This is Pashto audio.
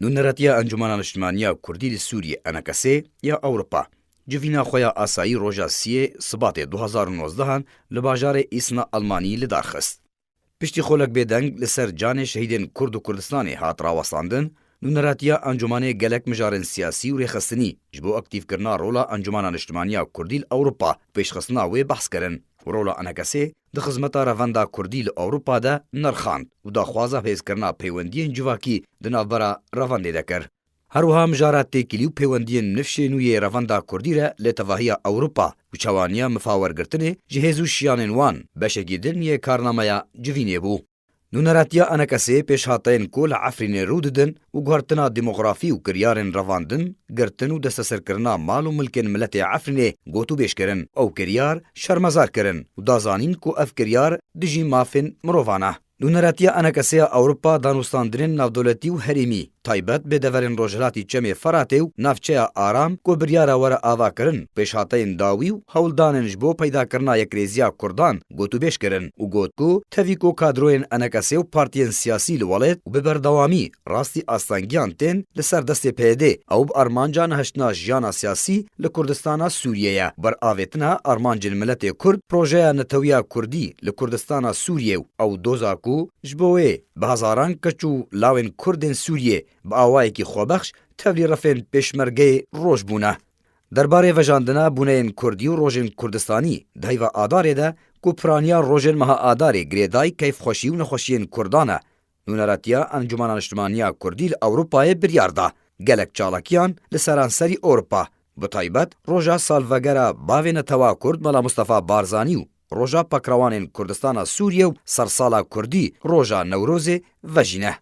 نونراتیا انجمنا نیشتیمانیا کوردی لی سوریه انکسی یا اوروپا جوینا خویا آسایی روژا سیه سبات 2019 لباجار ایسنا آلمانی لدارخست. پشتی خولک بدنگ لسر جان شهیدین کرد و کردستانی هات راوستاندن نونراتیا انجمن گلک مجارن سیاسی و ریخستنی جبو اکتیف کرنا رولا انجمنا نیشتیمانیا کوردی اوروپا پیشخستنا و بحث کرن رولا انکسی د خدمت رواندا کوردی ل اوروپا ده نرخاند و دا خوازه پیز کرنا پیوندین جواکی د ناوبرا روانده دکر. هروها مجارات تکیلیو پیوندین نفشه نوی رواندا کوردی را لتواهی اوروپا و چوانیا مفاورگرتنه جهزو شیانین وان بشگی دلنیه کارنامه جوینه بو. نونراتیا انکسی پیش هاتین کول عفرین روددن و گوارتنا دموغرافی و کریارن رواندن گرتن و دستسر کرنا مال و ملکن ملت عفرین گوتو بیش کرن او کریار شرمزار کرن و دازانین کو اف کریار دجی مافن مروانه. نونراتیا انکسی اوروپا دانوستاندرین نافدولتی و هریمی تایبت به دورن روجلاتی چمی فراته و نافچه آرام کو بریارا ور آوا کرن پیش هاتین داوی و هولداننج بو پیدا کرنا یک ریزیا کردان گوتو بیش کرن و گوت کو تویکو کادروین انکسی و پارتین سیاسی لولید و ببردوامی راستی آستانگیان تین لسر دست پیده او بارمانجان هشتنا جیانا سیاسی لکردستانا سوریه بر آویتنا ارمانجن ملت کرد پروژه نتویا کردی لکردستانا سوریه او دوزاکو جبوه به هزاران کچو لاوین کردن سوریه با آوایی که خوابخش تولی رفین پیشمرگه روش بونه. درباره وجاندنا بونین کردی و روژن کردستانی دهیو آداره ده که پرانیا روژن مها آداره گریدای کیف خوشی و نخوشین کردانه. نونراتیا انجمنا نیشتیمانیا کوردی اوروپای بریارده گلک چالاکیان لسرانسری اوروپا بطایبت روژا سالوگرا باوین توا کرد ملا مصطفی بارزانی و روژا پکروانین کردستان سوریه و سرسالا کردی روژا نوروز وجینه.